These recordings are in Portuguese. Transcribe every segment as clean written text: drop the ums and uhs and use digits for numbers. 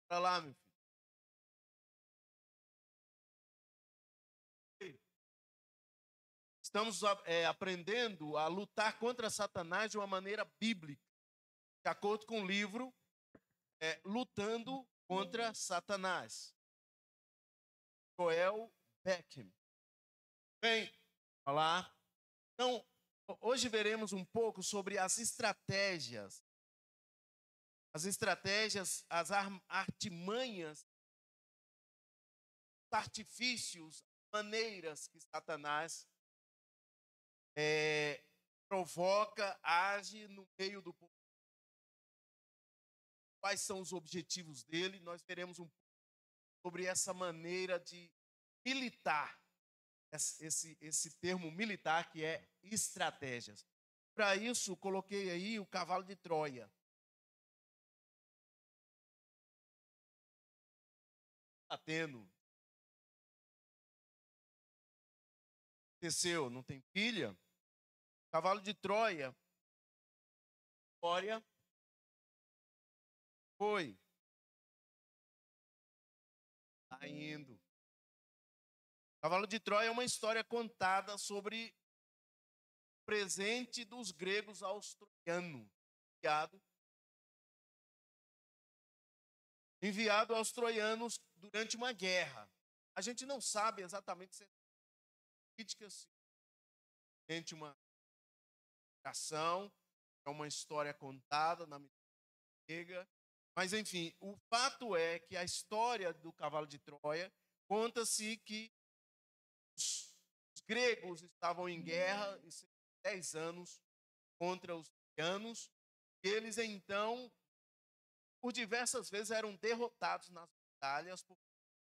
Para lá, meu filho. Estamos aprendendo a lutar contra Satanás de uma maneira bíblica, de acordo com o livro Lutando contra Satanás. Joel Beckham. Bem, olá. Então, hoje veremos um pouco sobre as estratégias, as artimanhas, os artifícios, maneiras que Satanás provoca, age no meio do povo. Quais são os objetivos dele? Nós veremos um pouco sobre essa maneira de militar, esse termo militar que é estratégias. Para isso, coloquei aí o cavalo de Troia. Atendo. Aconteceu, não tem filha? Cavalo de Troia. História. Foi. Está indo. Cavalo de Troia é uma história contada sobre o presente dos gregos aos troianos. Enviado aos troianos durante uma guerra. A gente não sabe exatamente se é política, se é uma ação, é uma história contada na mitologia grega. Mas, enfim, o fato é que a história do cavalo de Troia conta-se que os gregos estavam em guerra 10 anos contra os troianos. E eles, então, por diversas vezes eram derrotados nas batalhas por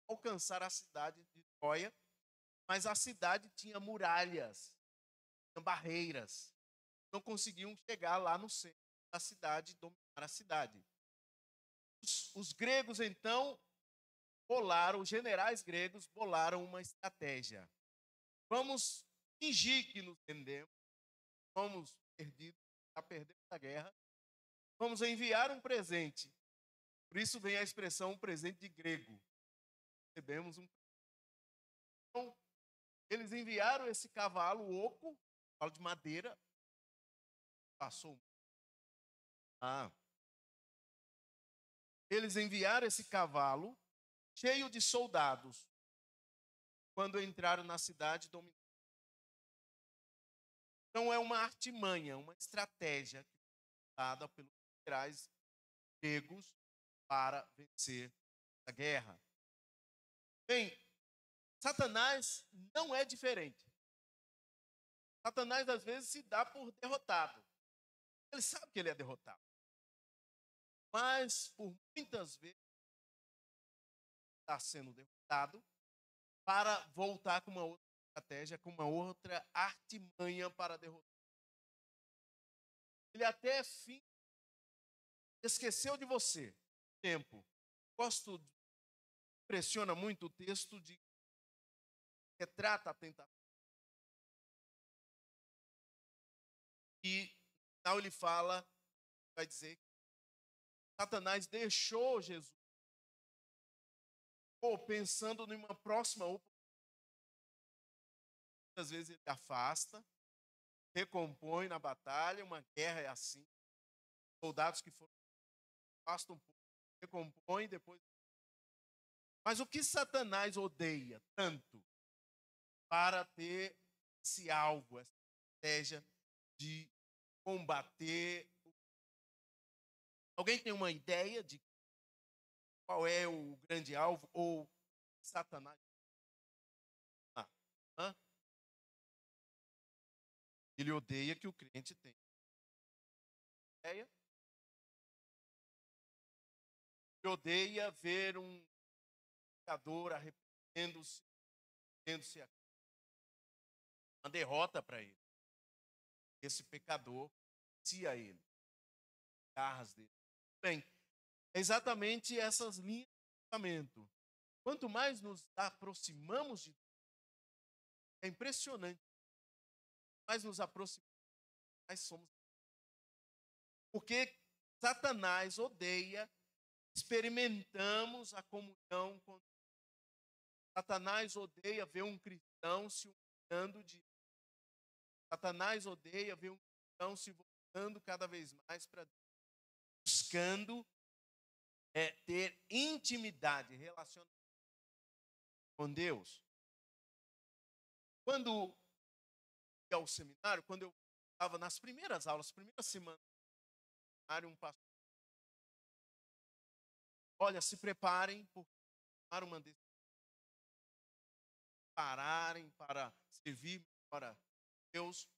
alcançar a cidade de Troia, mas a cidade tinha muralhas, tinha barreiras. Não conseguiam chegar lá no centro da cidade e dominar a cidade. Os gregos, então, os generais gregos bolaram uma estratégia. Vamos fingir que nos rendemos, fomos perdidos, já perdemos a guerra. Vamos enviar um presente. Por isso vem a expressão um presente de grego. Recebemos um presente. Então, eles enviaram esse cavalo oco, cavalo de madeira, passou. Eles enviaram esse cavalo cheio de soldados quando entraram na cidade dominada. Então é uma artimanha, uma estratégia dada pelos generais gregos para vencer a guerra. Bem, Satanás não é diferente. Satanás às vezes se dá por derrotado. Ele sabe que ele é derrotado. Mas por muitas vezes está sendo derrotado para voltar com uma outra estratégia, com uma outra artimanha para derrotar. Ele até fim esqueceu de você. Tempo. Impressiona muito o texto de retrata a tentação. E tal ele fala, vai dizer que Satanás deixou Jesus pensando numa próxima oportunidade. Muitas vezes ele afasta, recompõe na batalha, uma guerra é assim. Soldados que foram afastam um pouco, recompõem depois. Mas o que Satanás odeia tanto para ter esse alvo, essa estratégia de combater? Alguém tem uma ideia de qual é o grande alvo ou Satanás? Ele odeia que o crente tenha ideia. Ele odeia ver um pecador arrependendo-se, uma derrota para ele. Esse pecador se a ele, garras dele. Bem, é exatamente essas linhas de pensamento. Quanto mais nos aproximamos de Deus, é impressionante. Mais nos aproximamos, mais somos. Porque Satanás odeia experimentamos a comunhão com Deus. Satanás odeia ver um cristão se humilhando de Satanás odeia ver um cristão se voltando cada vez mais para Deus, buscando ter intimidade, relacionamento com Deus. Quando eu ia ao seminário, quando eu estava nas primeiras aulas, primeira semana do seminário, um pastor, olha, se preparem, porque tomar uma decisão, pararem para servir para Deus,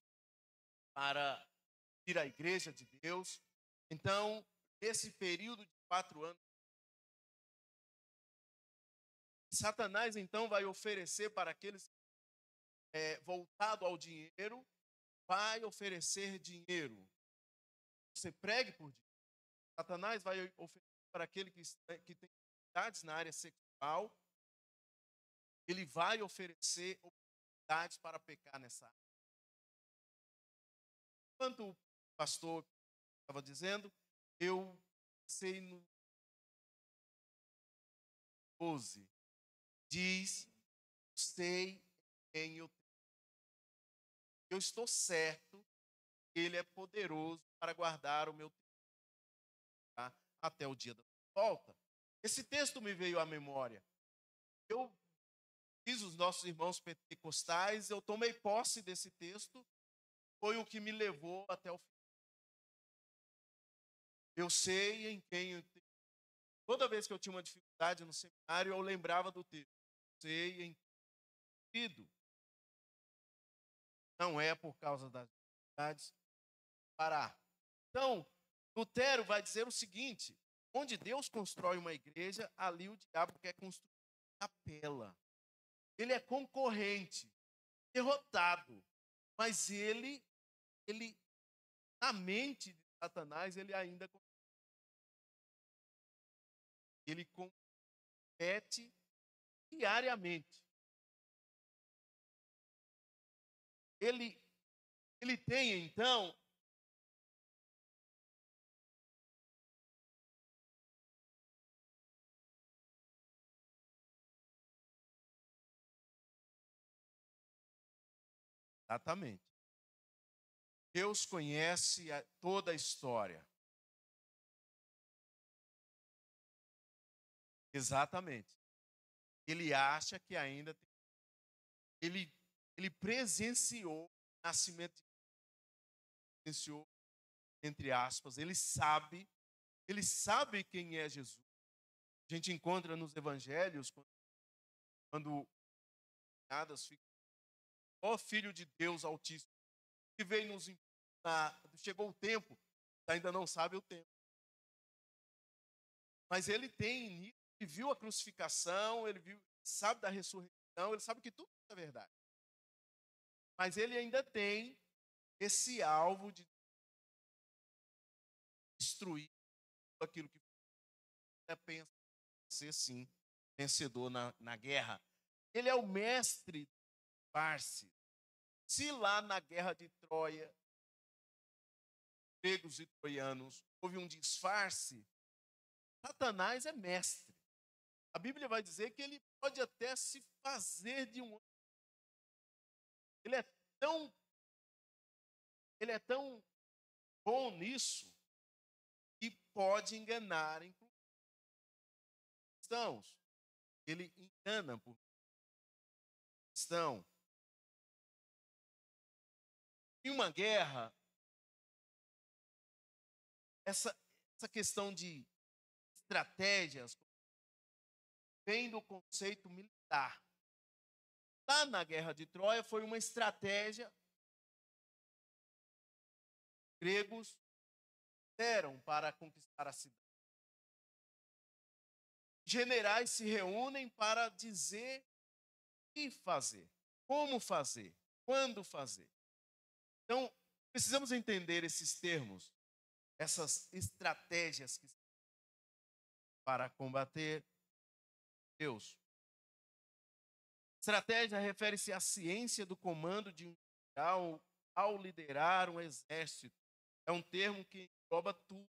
para ir à igreja de Deus. Então, nesse período de 4 anos, Satanás então vai oferecer para aqueles voltado ao dinheiro, vai oferecer dinheiro. Você pregue por dinheiro. Satanás vai oferecer para aquele que tem dificuldades na área sexual, ele vai oferecer oportunidades para pecar nessa área. Enquanto o pastor estava dizendo, eu sei no 12, diz, sei quem eu tenho. Eu estou certo que ele é poderoso para guardar o meu tempo, tá? Até o dia da volta. Esse texto me veio à memória. Eu fiz os nossos irmãos pentecostais, eu tomei posse desse texto, foi o que me levou até o fim. Eu sei em quem eu tenho. Toda vez que eu tinha uma dificuldade no seminário, eu lembrava do texto. Sei em quem eu. Não é por causa das dificuldades parar. Então, Lutero vai dizer o seguinte: onde Deus constrói uma igreja, ali o diabo quer construir uma capela. Ele é concorrente, derrotado, mas ele na mente de Satanás, ele ainda compete diariamente. Ele tem, então, exatamente. Deus conhece toda a história. Exatamente. Ele acha que ainda tem. Ele presenciou o nascimento de presenciou, entre aspas, ele sabe quem é Jesus. A gente encontra nos evangelhos, quando ó Filho de Deus Altíssimo, que veio nos chegou o tempo, ainda não sabe o tempo. Mas ele viu a crucificação, sabe da ressurreição, ele sabe que tudo é verdade. Mas ele ainda tem esse alvo de destruir aquilo que pensa ser, sim, vencedor na guerra. Ele é o mestre do disfarce. Se lá na guerra de Troia, gregos e troianos, houve um disfarce, Satanás é mestre. A Bíblia vai dizer que ele pode até se fazer de um. Ele é tão bom nisso que pode enganar, inclusive cristãos. Ele engana por cristão. Em uma guerra, essa questão de estratégias vem do conceito militar. Lá na guerra de Troia foi uma estratégia que os gregos deram para conquistar a cidade. Generais se reúnem para dizer o que fazer, como fazer, quando fazer. Então, precisamos entender esses termos, essas estratégias para combater Deus. Estratégia refere-se à ciência do comando de um general ao liderar um exército. É um termo que engloba tudo,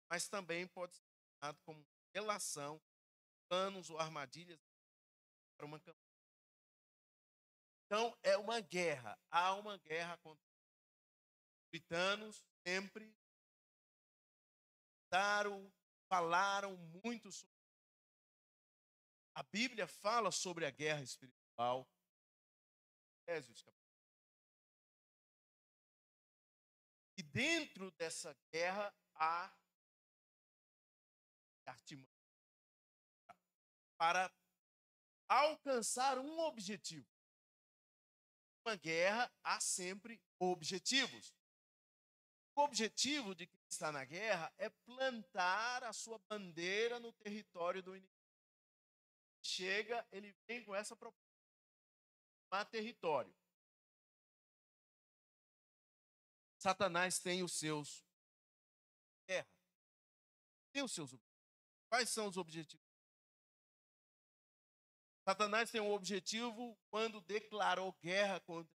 mas também pode ser usado como relação, planos ou armadilhas para uma campanha. Então, é uma guerra. Há uma guerra contra os puritanos, sempre falaram muito sobre. A Bíblia fala sobre a guerra espiritual. Efésios, e dentro dessa guerra há artimanha para alcançar um objetivo. Uma guerra há sempre objetivos. O objetivo de quem está na guerra é plantar a sua bandeira no território do inimigo. Chega, ele vem com essa proposta. Tomar território. Satanás tem os seus guerra. Tem os seus objetivos. Quais são os objetivos? Satanás tem um objetivo quando declarou guerra contra.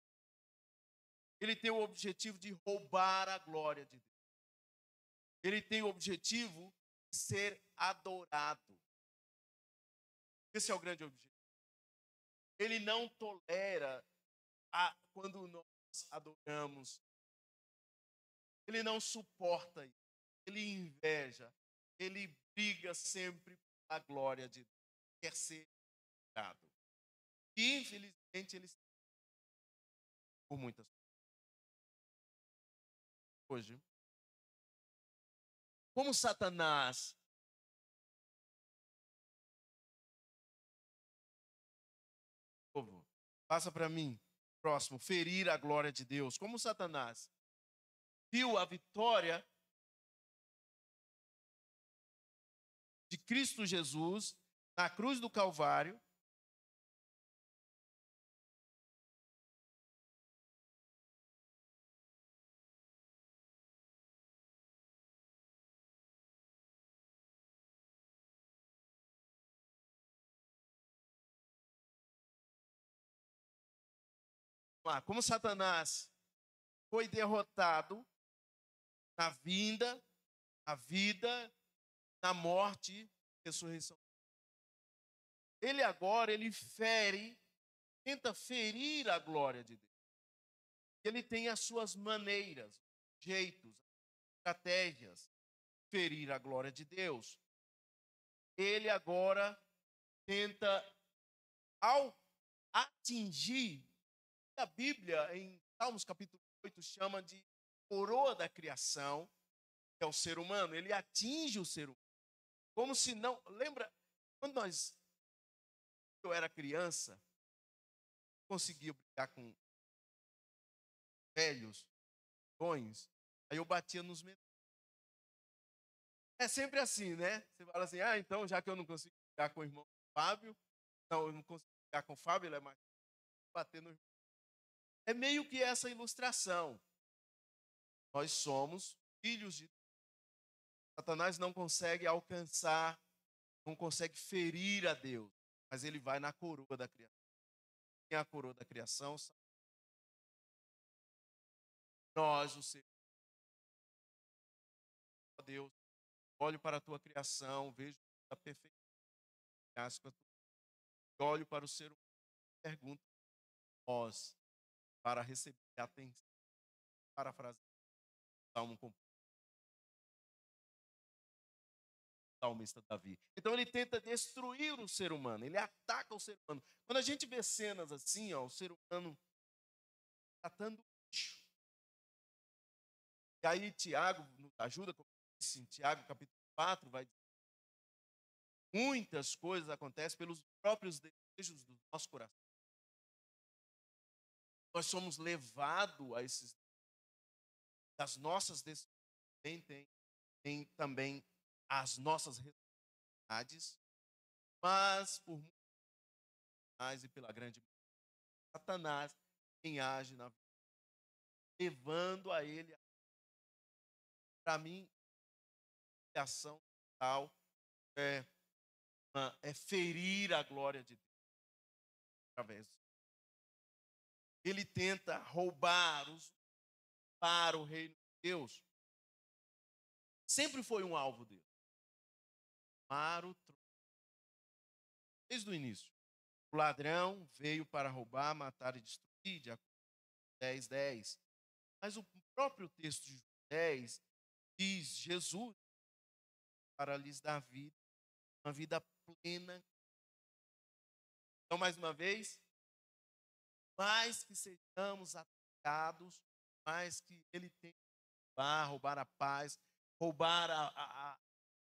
Ele tem o objetivo de roubar a glória de Deus. Ele tem o objetivo de ser adorado. Esse é o grande objetivo. Ele não tolera quando nós adoramos. Ele não suporta isso. Ele inveja. Ele briga sempre pela glória de Deus. Quer ser adorado. E, infelizmente, ele está por muitas coisas. Hoje, como Satanás passa para mim, próximo, ferir a glória de Deus. Como Satanás viu a vitória de Cristo Jesus na cruz do Calvário, como Satanás foi derrotado na vinda, na vida, na morte, ressurreição. Ele agora, tenta ferir a glória de Deus. Ele tem as suas maneiras, jeitos, estratégias de ferir a glória de Deus. Ele agora tenta, ao atingir, a Bíblia, em Salmos capítulo 8, chama de coroa da criação, que é o ser humano. Ele atinge o ser humano. Como se não. Lembra, quando eu era criança, conseguia brincar com velhos, bons, aí eu batia nos menores. É sempre assim, né? Você fala assim, então, já que eu não consigo brincar com o irmão Fábio, não, eu não consigo brincar com o Fábio, ele é mais bater no irmão. É meio que essa ilustração. Nós somos filhos de Deus. Satanás não consegue alcançar, não consegue ferir a Deus, mas ele vai na coroa da criação. Quem é a coroa da criação? Nós, o Senhor. Ó Deus, olho para a tua criação, vejo a perfeição. Olho para o ser humano e pergunto nós para receber a atenção. Parafrasear Salmo com salmista Davi. Então ele tenta destruir o ser humano, ele ataca o ser humano. Quando a gente vê cenas assim, o ser humano tratando bicho. E aí Tiago nos ajuda, como disse em Tiago capítulo 4, vai dizer, muitas coisas acontecem pelos próprios desejos do nosso coração. Nós somos levados a esses das nossas decisões, tem também as nossas responsabilidades, mas por muito mais e pela grande Satanás quem age na vida, levando a ele, para mim, a ação tal é ferir a glória de Deus através. Ele tenta roubar para o reino de Deus. Sempre foi um alvo dele. tomar o trono. Desde o início. O ladrão veio para roubar, matar e destruir, de acordo com 10:10. Mas o próprio texto de João 10 diz: Jesus para lhes dar vida, uma vida plena. Então, mais uma vez, mais que sejamos atacados, mais que ele tem que roubar a paz, roubar a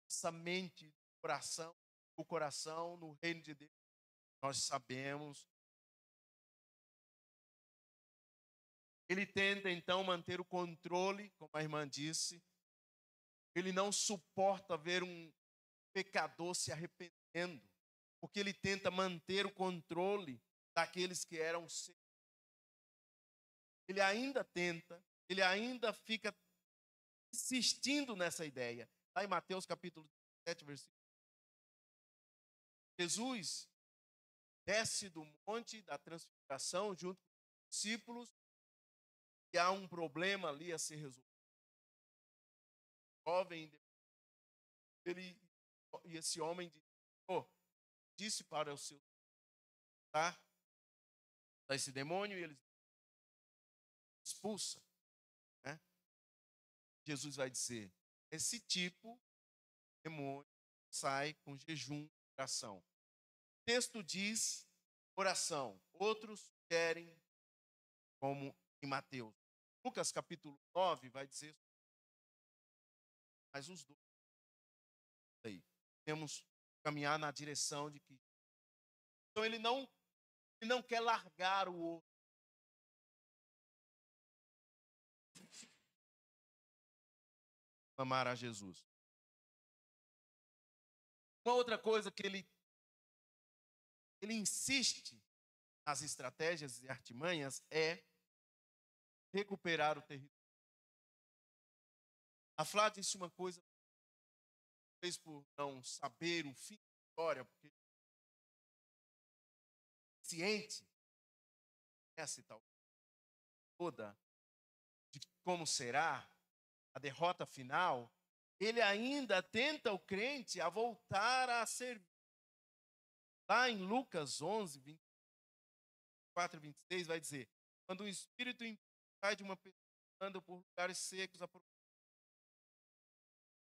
nossa mente, o coração no reino de Deus, nós sabemos. Ele tenta então manter o controle, como a irmã disse. Ele não suporta ver um pecador se arrependendo, porque ele tenta manter o controle daqueles que eram seus. Ele ainda tenta, ele ainda fica insistindo nessa ideia. Lá em Mateus capítulo 7, versículo. Jesus desce do monte da transfiguração junto com os discípulos e há um problema ali a ser resolvido. O jovem, e esse homem disse para o seu tá esse demônio e ele expulsa, né? Jesus vai dizer: esse tipo de demônio sai com jejum e oração. O texto diz oração, outros querem, como em Mateus. Lucas capítulo 9 vai dizer, mas os dois aí temos que caminhar na direção de que. Então ele não quer largar o outro. Amar a Jesus. Uma outra coisa que ele insiste nas estratégias e artimanhas é recuperar o território. A Flá disse uma coisa, talvez por não saber o fim da história, porque ciente essa tal toda de como será a derrota final, ele ainda tenta o crente a voltar a servir. Lá em Lucas 11, 24 e 26, vai dizer: quando o espírito sai de uma pessoa, anda por lugares secos,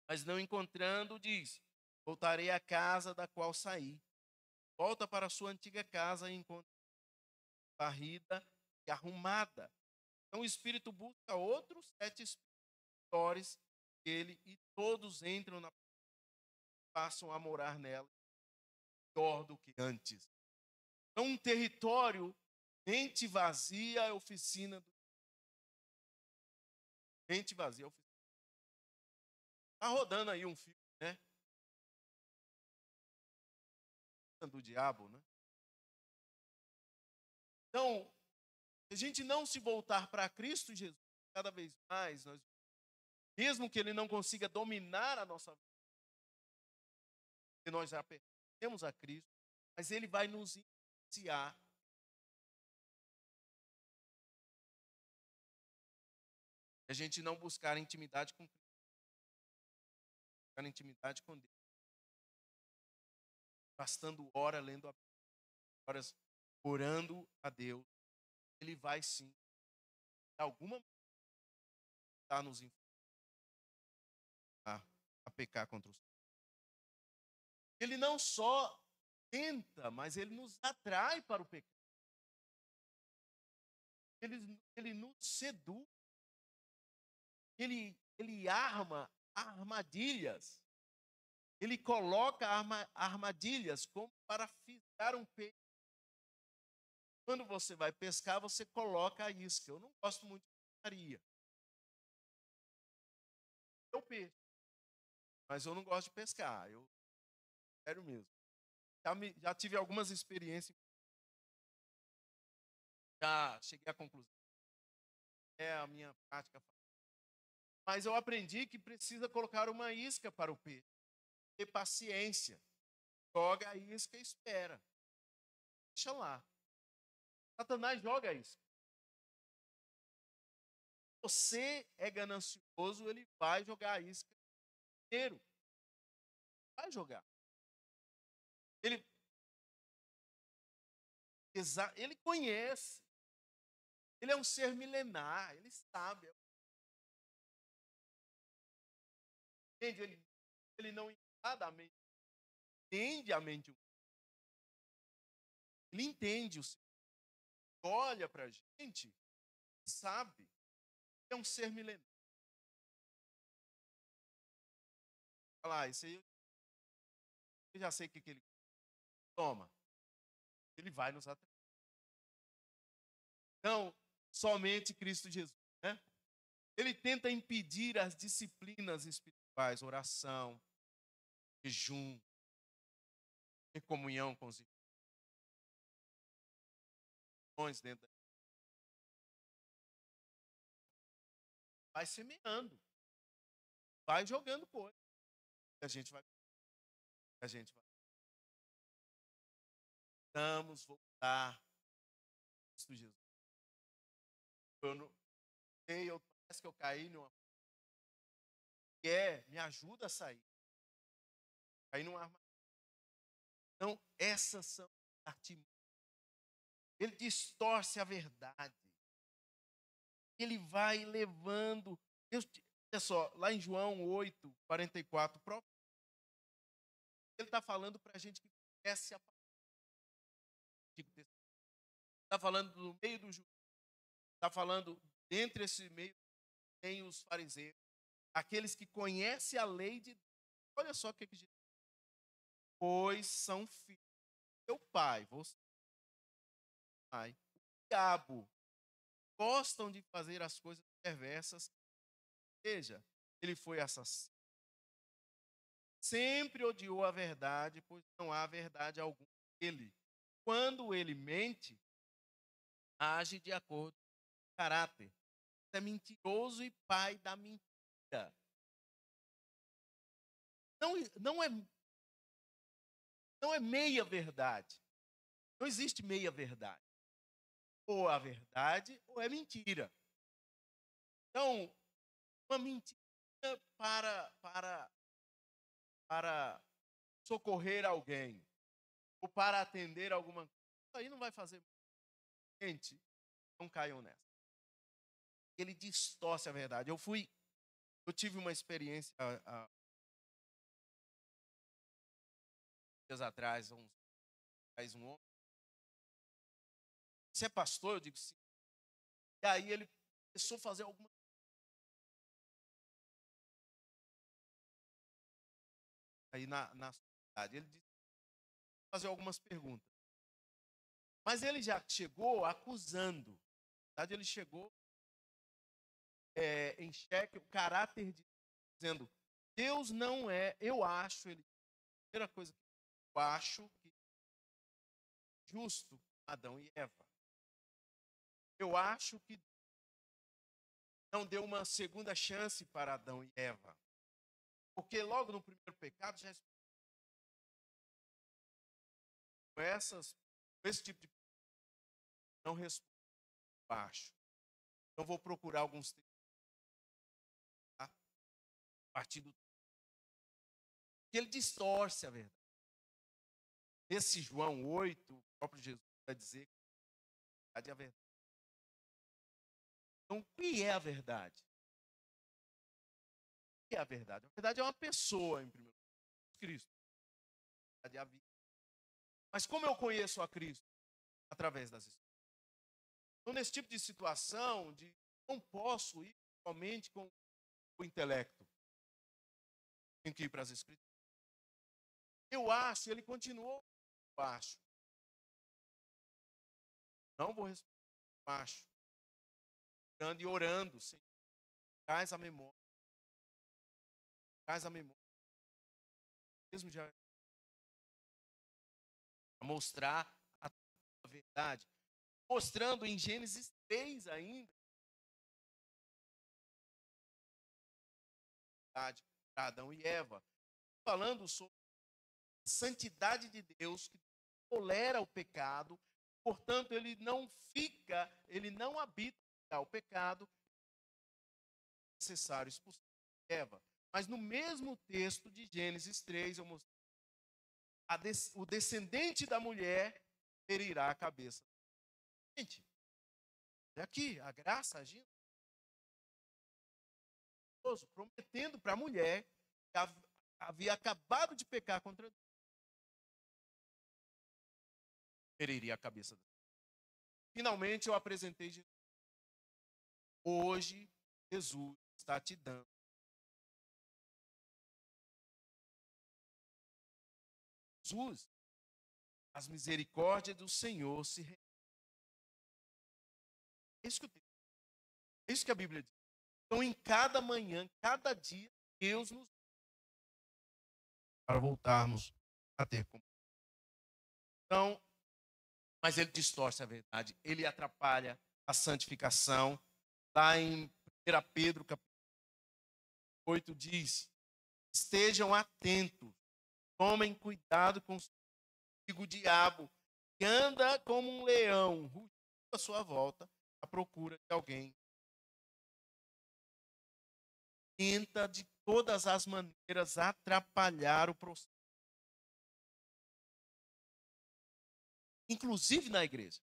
mas não encontrando, diz: voltarei à casa da qual saí. Volta para a sua antiga casa e encontra varrida e arrumada. Então o espírito busca outros 7 espíritos dele e todos entram passam a morar nela, pior do que antes. Então um território, mente vazia é oficina do. Mente vazia é oficina. Está rodando aí um filme, né? Do diabo, né? Então, se a gente não se voltar para Cristo Jesus, cada vez mais, mesmo que ele não consiga dominar a nossa vida, porque nós já pertencemos a Cristo, mas ele vai nos iniciar. A gente não buscar intimidade com Cristo, buscar intimidade com Deus. Bastando hora lendo a Bíblia, horas orando a Deus, ele vai sim, de alguma maneira, estar nos a pecar contra os. Ele não só tenta, mas ele nos atrai para o pecado. Ele nos seduz. Ele arma armadilhas. Ele coloca armadilhas como para fisgar um peixe. Quando você vai pescar, você coloca a isca. Eu não gosto muito de pescaria. Eu pesco, mas eu não gosto de pescar. Sério mesmo. Já tive algumas experiências. Já cheguei à conclusão. É a minha prática. Mas eu aprendi que precisa colocar uma isca para o peixe. Ter paciência. Joga a isca e espera. Deixa lá. Satanás joga a isca. Você é ganancioso, ele vai jogar a isca inteiro. vai jogar. Ele conhece. Ele é um ser milenar, ele sabe. Entende? Ele não mente, entende a mente humana. Ele entende o ser. Olha para a gente, sabe. Ele é um ser milenar. Fala, isso aí eu já sei o que ele toma. Ele vai nos atender. Então, somente Cristo Jesus, né? Ele tenta impedir as disciplinas espirituais, oração, jejum, ter comunhão com os irmãos dentro da... Vai semeando, vai jogando coisa. A gente vai. Vamos voltar a Cristo Jesus. Eu não sei, parece que eu caí numa... me ajuda a sair. Caí numa armadilha. Então, essas são artimanhas. Ele distorce a verdade. Ele vai levando. Olha só, lá em João 8, 44, ele está falando para a gente que conhece a palavra. Está falando no meio do juízo. Está falando, dentre esse meio, tem os fariseus, aqueles que conhecem a lei de Deus. Olha só o que Jesus diz. Pois são filhos do teu pai, você, pai, o diabo, gostam de fazer as coisas perversas. Veja, ele foi assassino. Sempre odiou a verdade, pois não há verdade alguma nele. Quando ele mente, age de acordo com o caráter. É mentiroso e pai da mentira. Não é meia verdade. Não existe meia verdade. Ou a verdade ou é mentira. Então, uma mentira para socorrer alguém ou para atender alguma coisa, isso aí não vai fazer. Gente, não caiam nessa. Ele distorce a verdade. Eu tive uma experiência há dias atrás, um homem. Você é pastor? Eu digo sim. E aí ele começou a fazer alguma... Aí na sociedade, ele disse fazer algumas perguntas. Mas ele já chegou acusando. Na verdade, ele chegou em xeque o caráter de dizendo, Deus não é, eu acho, ele, a primeira coisa que eu acho que justo Adão e Eva. Eu acho que não deu uma segunda chance para Adão e Eva. Porque logo no primeiro pecado já esse tipo de não responde baixo. Então vou procurar alguns textos, tá? A partir do que ele distorce a verdade. Esse João 8, o próprio Jesus vai dizer que a verdade é a verdade. Então, o que é a verdade? O que é a verdade? A verdade é uma pessoa, em primeiro lugar, Cristo. A verdade é a vida. Mas como eu conheço a Cristo? Através das Escrituras. Então, nesse tipo de situação, não posso ir somente com o intelecto. Tenho que ir para as Escrituras. Eu acho, ele continuou, eu acho. Não vou responder, eu acho. Orando e orando, Senhor. Traz a memória. Traz a memória. Mesmo já mostrar a verdade. Mostrando em Gênesis 3 ainda. Para Adão e Eva. Falando sobre a santidade de Deus, que tolera o pecado. Portanto, ele não habita o pecado. É necessário expulsar Eva. Mas no mesmo texto de Gênesis 3, eu mostrei o descendente da mulher ferirá a cabeça. Gente, olha aqui, a graça agindo, prometendo para a mulher que havia acabado de pecar contra Deus, feriria a cabeça dela. Finalmente eu apresentei Jesus. Hoje, Jesus está te dando. Jesus, as misericórdias do Senhor se renovam. É isso que a Bíblia diz. Então, em cada manhã, cada dia, Deus nos para voltarmos a ter comunhão. Então, mas ele distorce a verdade, ele atrapalha a santificação. Lá em 1 Pedro, capítulo 8, diz: estejam atentos, tomem cuidado com o diabo, que anda como um leão, rugindo à sua volta, à procura de alguém. Tenta de todas as maneiras atrapalhar o processo. Inclusive na igreja.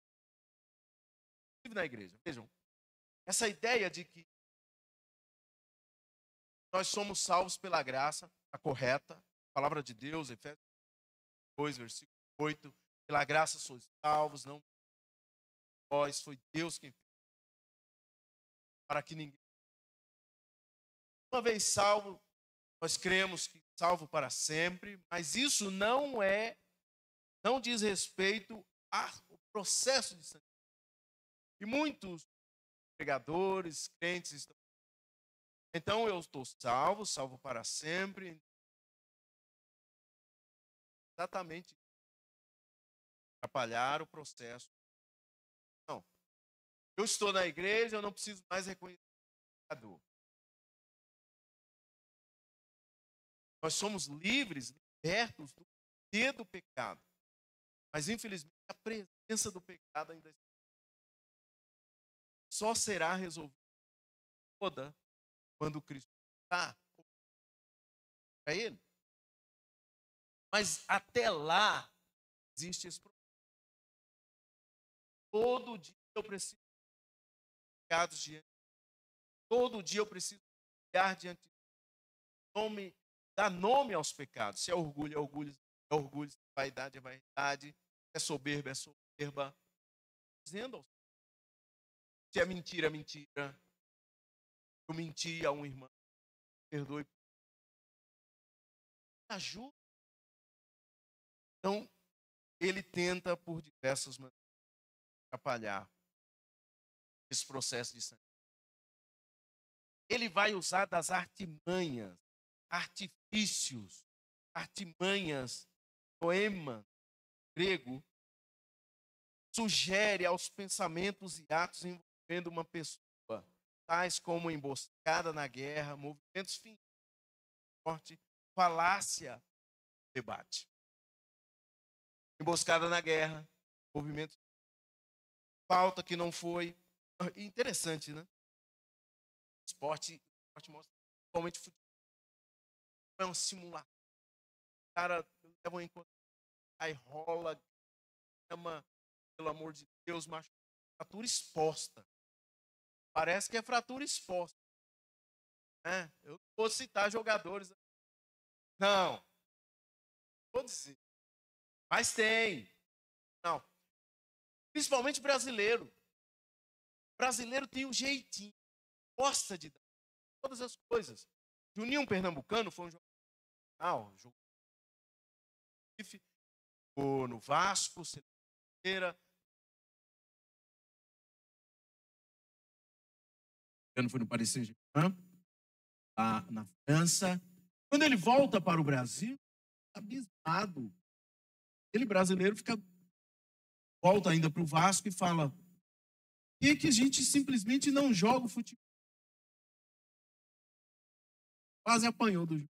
Vejam, essa ideia de que nós somos salvos pela graça, a correta, a palavra de Deus, Efésios 2, versículo 8, pela graça sois salvos, não vós, foi Deus quem fez, para que ninguém. Uma vez salvo, nós cremos que salvo para sempre, mas isso não diz respeito ao processo de santificação. E muitos pregadores, crentes estão. Então eu estou salvo para sempre. Exatamente atrapalhar o processo. Não. Eu estou na igreja, eu não preciso mais reconhecer o pecador. Nós somos livres, libertos do poder do pecado. Mas, infelizmente, a presença do pecado ainda só será resolvida toda quando Cristo está para ele. Mas até lá existe esse problema. Todo dia eu preciso de pecados diante. Todo dia eu preciso olhar diante de nome, dar nome aos pecados. Se é orgulho, é orgulho. Se é orgulho, se é vaidade, é vaidade. Se é soberba, é soberba. Dizendo se é mentira, é mentira. Eu menti a um irmão. Perdoe. Ajuda. Então, ele tenta por diversas maneiras atrapalhar esse processo de santificação. Ele vai usar das artimanhas, artimanhas, poema grego, sugere aos pensamentos e atos envolvendo uma pessoa, tais como emboscada na guerra, movimentos fingidos, morte, falácia, debate. Emboscada na guerra, movimento, falta que não foi. Interessante, né? Esporte mostra, principalmente futebol, é um simulação. O cara leva um encontro, aí rola, chama, pelo amor de Deus, fratura exposta. Parece que é fratura exposta. Né? Eu não vou citar jogadores. Não. Vou dizer. Mas tem. Não. Principalmente brasileiro. Brasileiro tem um jeitinho. Gosta de dar todas as coisas. Juninho Pernambucano foi um jogador. Jogou no Vasco, Seleira. Foi no Paris Saint-Germain, lá na França. Quando ele volta para o Brasil, abismado. Ele brasileiro volta ainda para o Vasco e fala: por que a gente simplesmente não joga o futebol? Quase apanhou do jogo.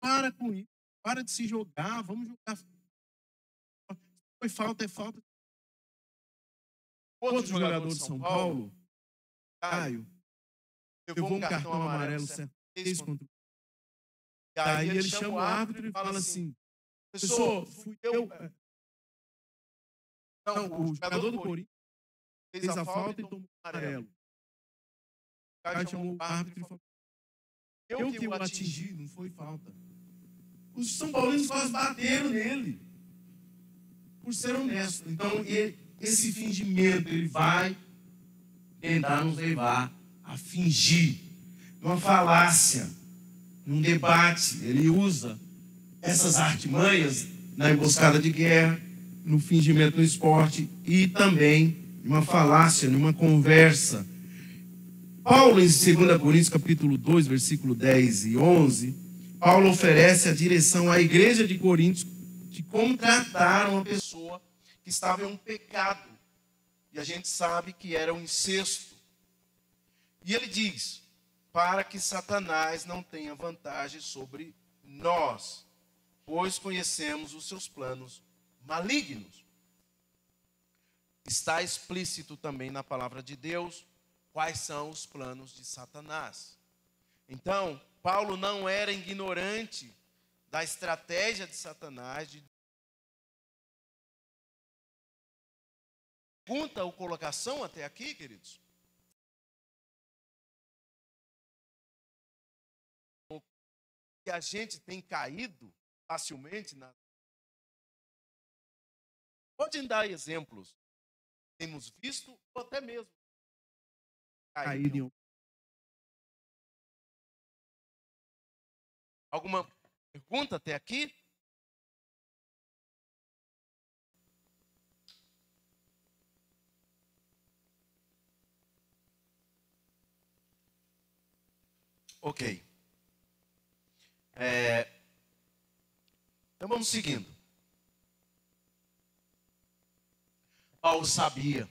Para com isso. Para de se jogar. Vamos jogar. Foi falta, é falta. Outro jogador de São Paulo, Caio, levou um cartão amarelo certo vez contra. E aí ele chama o árbitro e fala assim: professor, fui eu. Não, o jogador do Corinthians fez a falta e tomou amarelo. O cara chamou o árbitro e falou: eu que o atingi, não foi falta. Os São Paulinos quase bateram nele, por ser honesto. Então, esse fingimento, ele vai tentar nos levar a fingir, uma falácia, num debate. Ele usa essas artimanhas na emboscada de guerra, no fingimento no esporte e também numa falácia, numa conversa. Paulo, em 2 Coríntios, capítulo 2, versículo 10 e 11, Paulo oferece a direção à igreja de Coríntios de como tratar uma pessoa que estava em um pecado. E a gente sabe que era um incesto. E ele diz: para que Satanás não tenha vantagem sobre nós, pois conhecemos os seus planos malignos. Está explícito também na palavra de Deus quais são os planos de Satanás. Então, Paulo não era ignorante da estratégia de Satanás. Pergunta ou colocação até aqui, queridos? Que a gente tem caído facilmente na... Podem dar exemplos. Temos visto ou até mesmo caído. Alguma pergunta até aqui? Ok. Então vamos seguindo. Paulo sabia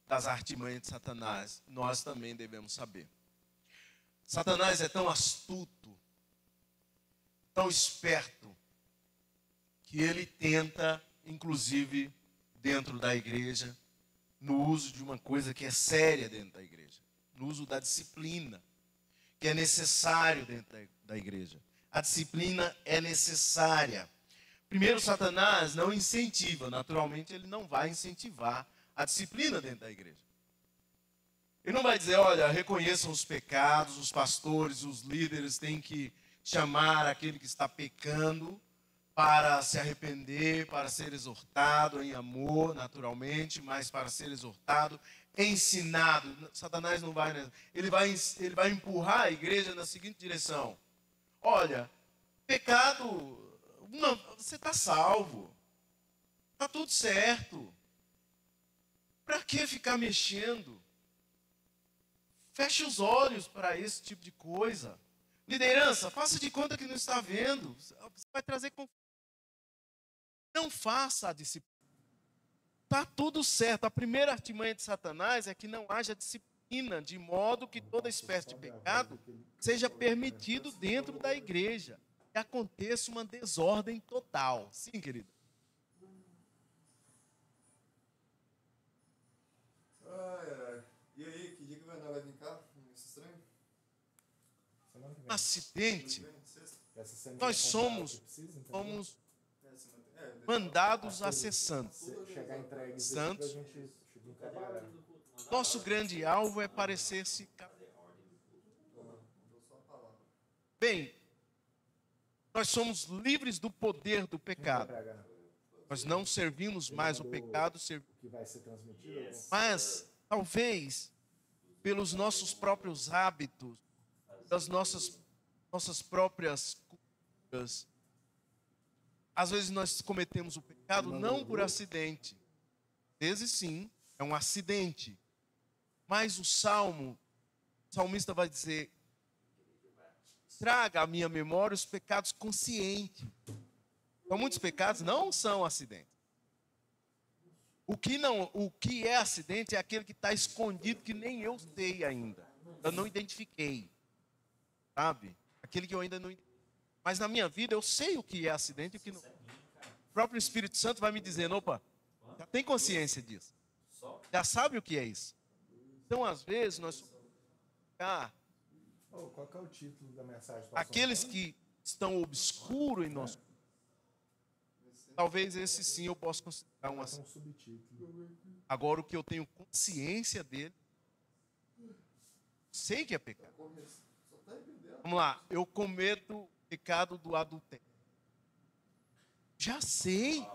das artimanhas de Satanás. Nós também devemos saber. Satanás é tão astuto, tão esperto, que ele tenta, inclusive, dentro da igreja, no uso de uma coisa que é séria dentro da igreja, no uso da disciplina, que é necessário dentro da igreja. A disciplina é necessária. Primeiro, Satanás não incentiva, naturalmente ele não vai incentivar a disciplina dentro da igreja. Ele não vai dizer: olha, reconheçam os pecados, os pastores, os líderes têm que chamar aquele que está pecando para se arrepender, para ser exortado em amor, naturalmente, mas para ser exortado, ensinado. Satanás não vai, ele vai empurrar a igreja na seguinte direção: olha, pecado, não, você está salvo, está tudo certo, para que ficar mexendo? Feche os olhos para esse tipo de coisa. Liderança, faça de conta que não está vendo. Você vai trazer confusão. Não faça a disciplina. Está tudo certo. A primeira artimanha de Satanás é que não haja disciplina, de modo que toda espécie de pecado seja permitido dentro da igreja. E aconteça uma desordem total. Sim, querido? E aí, que dia que vai andar? Vai vir cá? Estranho? Um acidente. Nós somos mandados a ser santos. Santos. Nosso grande alvo é parecer-se. Bem, nós somos livres do poder do pecado. Nós não servimos mais o pecado, mas talvez pelos nossos próprios hábitos, das nossas próprias culturas, às vezes nós cometemos o pecado não por acidente. Às vezes sim, é um acidente. Mas o salmista vai dizer: traga à minha memória os pecados conscientes. Então, muitos pecados não são acidentes. O que é acidente é aquele que está escondido, que nem eu sei ainda. Eu não identifiquei. Sabe? Aquele que eu ainda não identifiquei. Mas na minha vida eu sei o que é acidente e o que não. O próprio Espírito Santo vai me dizendo: opa, já tem consciência disso. Já sabe o que é isso. Então, às vezes, nós Ô, qual que é o título da mensagem? Pastor aqueles Antônio? que estão obscuros em nós, talvez esse sim eu possa considerar Vai uma. ter um subtítulo. Agora, o que eu tenho consciência dele, sei que é pecado. Só tá entendendo. Vamos lá, eu cometo o pecado do adultério. Já sei.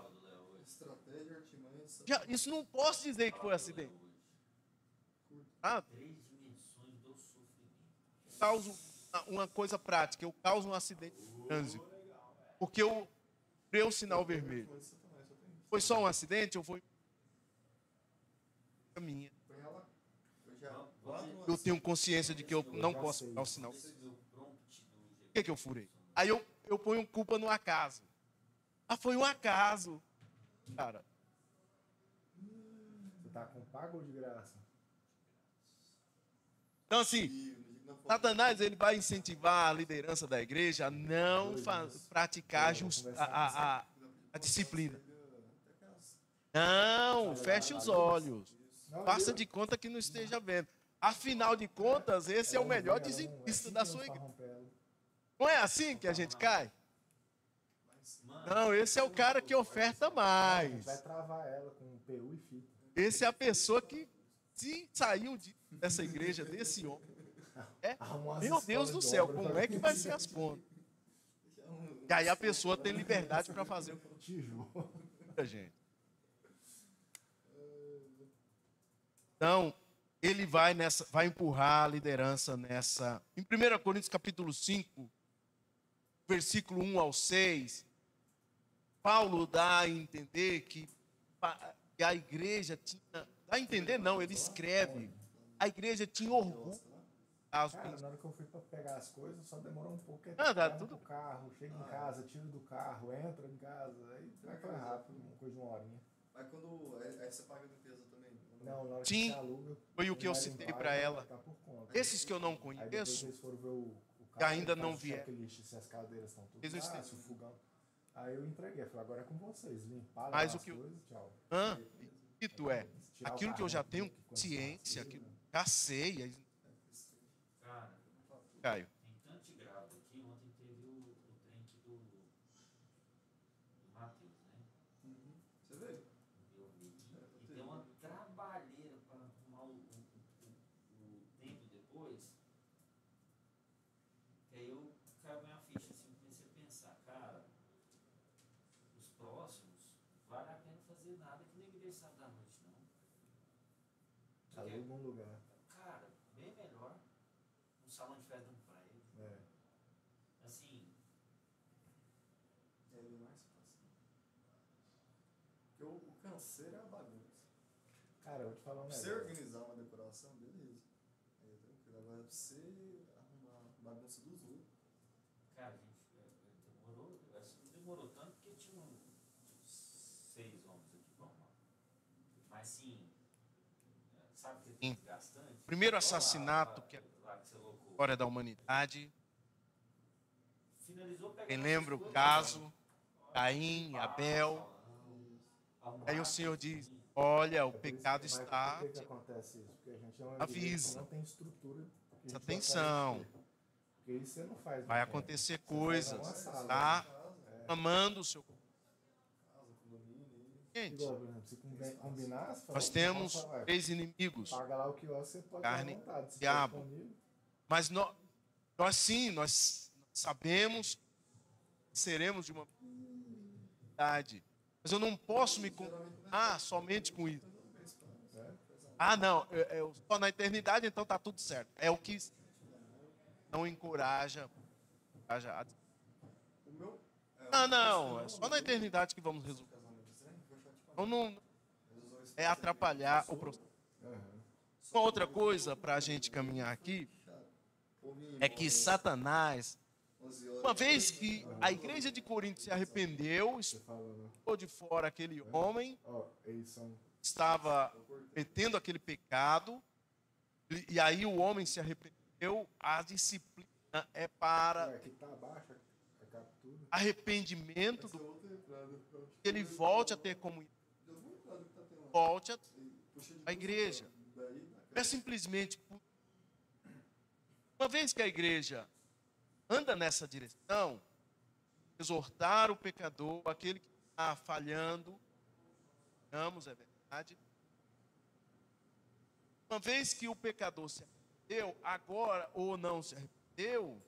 Estratégia, artimanha, Isso não posso dizer que foi acidente. Ah, causo uma coisa prática, eu causo um acidente de trânsito. Porque eu dei o sinal vermelho. Foi só um acidente, eu vou minha. Põe ela. Eu tenho consciência de que eu não posso dar o sinal. Por que eu furei? Aí eu ponho culpa no acaso. Ah, foi um acaso. Cara, Você tá com pago ou de graça? então assim, Satanás ele vai incentivar a liderança da igreja a não praticar a disciplina. Não, feche os olhos. Faça de conta que não esteja vendo. Afinal de contas, esse é o melhor dizimista da sua igreja. Não é assim que a gente cai? Não, esse é o cara que oferta mais. Vai travar ela com PU e fita. Esse é a pessoa que se saiu dessa igreja, desse homem. Meu Deus do céu, como é que vai ser as contas? E aí a pessoa tem liberdade para fazer o que Tijolo. gente. Então, ele vai empurrar a liderança nessa. Em 1 Coríntios capítulo 5, versículo 1 ao 6, Paulo dá a entender que a igreja tinha. Dá a entender, não, ele escreve. A igreja tinha orgulho. Cara, na hora que eu fui pra pegar as coisas, só demorou um pouco. Dá tudo. O carro, chega em casa, tira do carro, entra em casa, aí vai rápido, uma coisa de uma horinha. Mas quando. Aí você paga a limpeza também? Não, na hora Sim, que você aluga. foi o que eu vai citei limpar para e ela. tá por conta. Esses que eu não Aí depois conheço, eles foram ver o que carro, ainda não faz o vieram. checklist, se as cadeiras estão tudo Eles lá, têm- se o fogão. Aí eu entreguei, falei, agora é com vocês, limpar, Mas lavar o as que eu- coisas, tchau. Dito é, Tirar o aquilo que eu já carro, tenho que quando consciência, você que eu passa, já sei, aí- Cara, Caio. tem tanto grado aqui. Ontem teve o trem aqui do Matheus, né? Você veio? Eu vi. E deu uma trabalheira para arrumar o tempo depois. Que aí eu caiu minha ficha assim, comecei a pensar, cara, os próximos, vale a pena fazer nada que nem igreja sábado da noite, não. Porque, aluga um lugar. cara, bem melhor um salão de festa de um prédio. É. Assim, É bem mais fácil. Porque o canseiro é a bagunça. Cara, eu vou te falar um Pra você negócio. organizar uma decoração, beleza. Aí é tranquilo. Agora pra você arrumar a bagunça dos outros. cara, a gente demorou, assim, não demorou tanto porque tinha uns 6 homens aqui, vamos lá. Mas sim, sabe que é Sim. desgastante? Primeiro assassinato que é lá que você colocou. história da humanidade. Finalizou pegando Quem essas lembra o coisas, caso? Caim, Abel. arrumar Aí o Senhor diz: olha, o pecado Mas está. por que acontece isso? Porque a gente é uma igreja Avisa. que não tem estrutura. que a gente Presta vai atenção. fazer. Porque isso você não faz. Vai no acontecer tempo. Você faz coisas. numa sala. Tá Casa, amando o seu. casa, condomínio. Gente, Igual, por exemplo, se combinar, você fala, nós temos "Nossa, vai, 3 inimigos. paga lá o que você pode Carne, dar vontade. Se diabo. for comigo, Mas nós sim, nós sabemos que seremos de uma verdade. Mas eu não posso me condenar somente com isso. Ah, não, eu só na eternidade, então tá tudo certo. É o que não encoraja O meu. não, é só na eternidade que vamos resolver. Casamento estranho, foi chato de falar. Então não é atrapalhar o processo. aham. Uma outra coisa para a gente caminhar aqui é que Satanás, uma vez que a igreja de Corinto se arrependeu, Você fala, né? expulsou de fora aquele homem, Ó, eles são. estava cometendo aquele pecado, e aí o homem se arrependeu, a disciplina é para Aqui tá abaixo, a captura. arrependimento, Essa é do outra entrada. Eu acho que ele volte a ter comunhão, que eu vou entrar do que tá tendo lá. volte Puxa de a igreja. Daí, da é simplesmente uma vez que a igreja anda nessa direção, exortar o pecador, aquele que está falhando, é verdade. Uma vez que o pecador se arrependeu, agora ou não se arrependeu,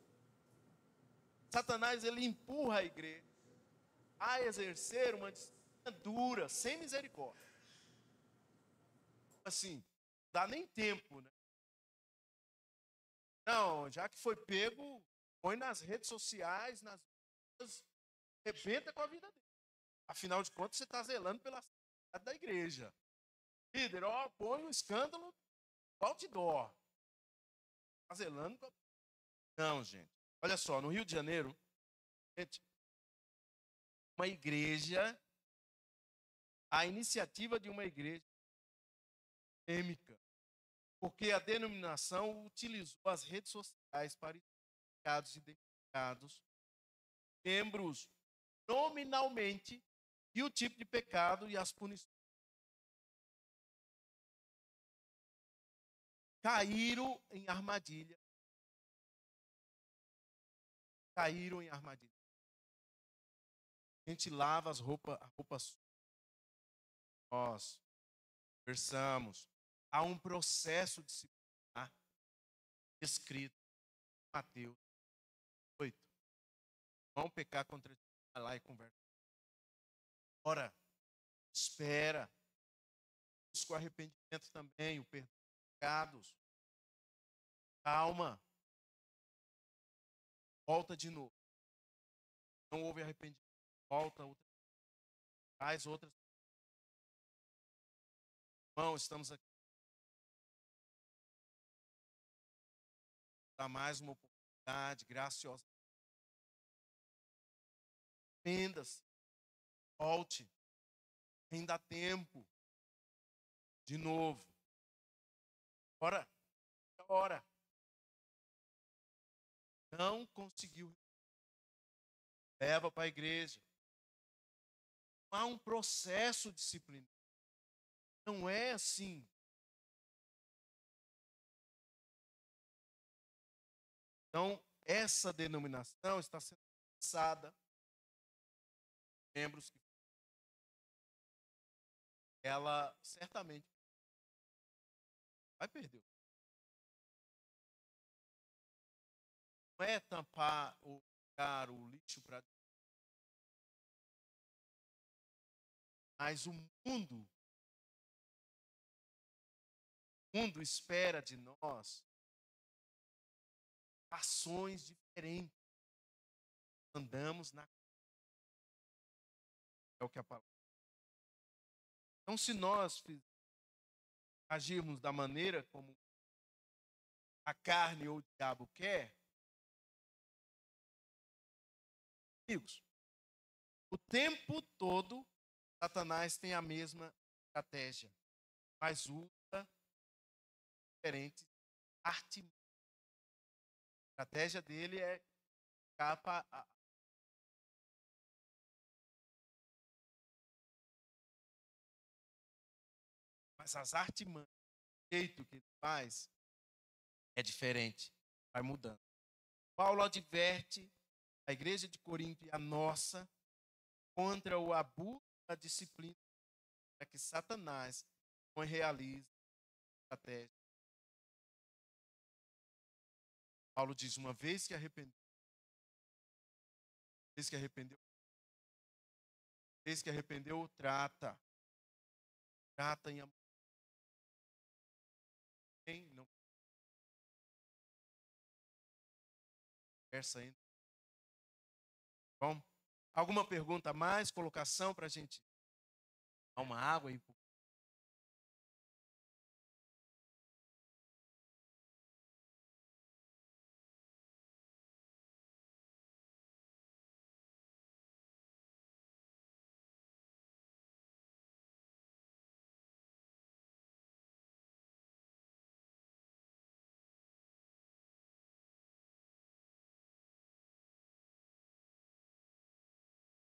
Satanás ele empurra a igreja a exercer uma disciplina dura, sem misericórdia. Assim, não dá nem tempo, né? Não, já que foi pego, põe nas redes sociais, nas vidas, arrebenta com a vida dele. Afinal de contas, você está zelando pela santidade da igreja. Líder, ó, põe um escândalo outdoor. Está zelando com a... Não, gente. Olha só, no Rio de Janeiro, gente, uma igreja, a iniciativa de uma igreja polêmica, porque a denominação utilizou as redes sociais para identificados, membros nominalmente, e o tipo de pecado e as punições. Caíram em armadilha. Caíram em armadilha. A gente lava as roupas. Nós conversamos. Há um processo disciplinar escrito em Mateus 8. Vão pecar contra ti, vai lá e conversa. Ora, espera. Busca o arrependimento também, o perdão dos pecados. Calma. Volta de novo. Não houve arrependimento. Volta outra. Faz outras. Irmão, estamos aqui. Dá mais uma oportunidade graciosa. Arrependa-se. Volte. Ainda dá tempo. De novo. Ora. Ora. Não conseguiu. Leva para a igreja. Há um processo disciplinar. Não é assim. Então, essa denominação está sendo pensada. Membros que ela certamente vai perder. Não é tampar ou jogar o lixo para... Mas o mundo espera de nós ações diferentes. Andamos na... É o que a palavra... Então, se nós agirmos da maneira como a carne ou o diabo quer, amigos, o tempo todo Satanás tem a mesma estratégia, mas usa diferentes artimanhas. A estratégia dele é capa. Mas as artimanhas, o jeito que ele faz é diferente, vai mudando. Paulo adverte a igreja de Corinto e a nossa contra o abuso da disciplina para que Satanás não realize a estratégia. Paulo diz, uma vez que arrependeu, trata em amor. Não conversa ainda. Bom, alguma pergunta a mais? Colocação para a gente dar uma água aí?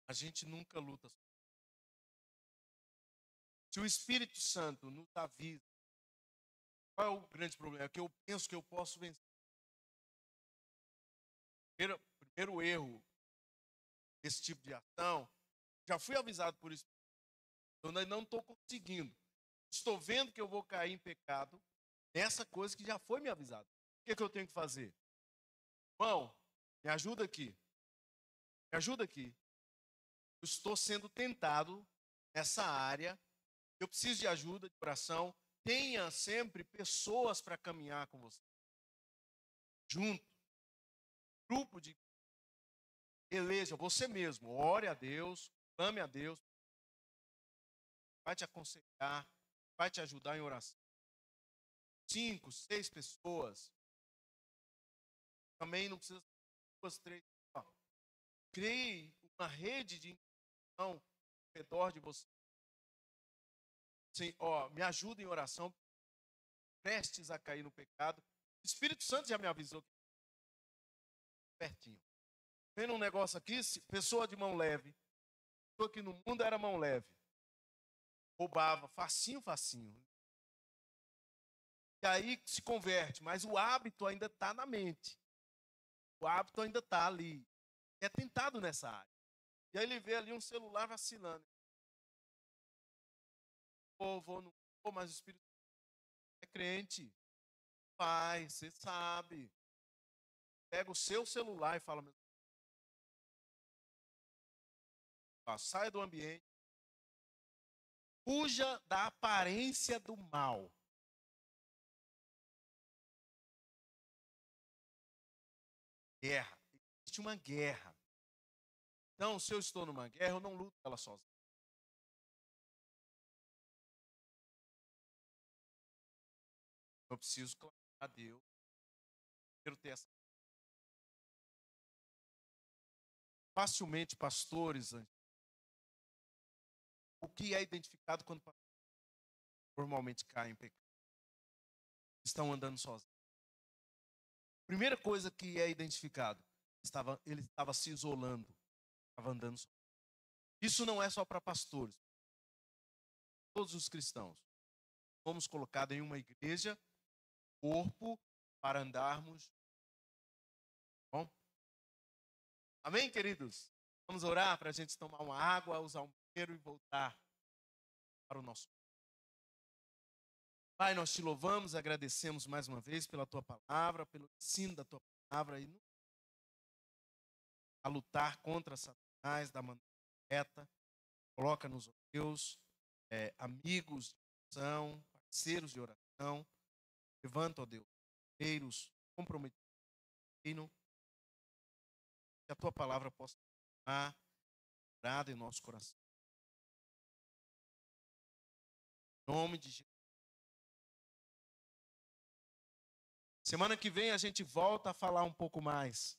A gente nunca luta. Se o Espírito Santo nos avisa Qual é o grande problema? É que eu penso que eu posso vencer. Primeiro erro desse tipo de ação, já fui avisado por isso. Eu não estou conseguindo. Estou vendo que eu vou cair em pecado nessa coisa que já foi me avisado. O que eu tenho que fazer? Irmão, me ajuda aqui. Me ajuda aqui. Eu estou sendo tentado nessa área. Eu preciso de ajuda, de oração. Tenha sempre pessoas para caminhar com você. Junto. Grupo de eleja você mesmo. Ore a Deus, clame a Deus. Vai te aconselhar, vai te ajudar em oração. 5, 6 pessoas. Também não precisa ser 2, 3. Crie uma rede de intercessão ao redor de você. Sim, me ajuda em oração. Prestes a cair no pecado. O Espírito Santo já me avisou. Pertinho. Vendo um negócio aqui, pessoa de mão leve. Pessoa que no mundo era mão leve. Roubava, facinho. E aí se converte, mas o hábito ainda está na mente. O hábito ainda está ali. É tentado nessa área. E aí ele vê ali um celular vacilando. Não vou, mas o Espírito é crente. Pai, você sabe. Pega o seu celular e fala, saia do ambiente. Fuja da aparência do mal. Guerra. Existe uma guerra. Então, se eu estou numa guerra, eu não luto ela sozinho. Eu preciso clamar a Deus. Quero ter essa. Facilmente, pastores, o que é identificado quando normalmente caem em pecado? Estão andando sozinhos. Primeira coisa que é identificado, ele estava se isolando, estava andando sozinho. Isso não é só para pastores. Todos os cristãos. Fomos colocados em uma igreja, corpo, para andarmos. Bom? Amém, queridos? Vamos orar para a gente tomar uma água, usar um banheiro e voltar para o nosso. Pai, nós te louvamos, agradecemos mais uma vez pela tua palavra, pelo ensino da tua palavra e a lutar contra Satanás da maneira correta. Coloca-nos, ó Deus, amigos de oração, parceiros de oração. Levanta, ó Deus, guerreiros comprometidos no reino. Que a tua palavra possa estar morada em nosso coração. Em nome de Jesus. Semana que vem a gente volta a falar um pouco mais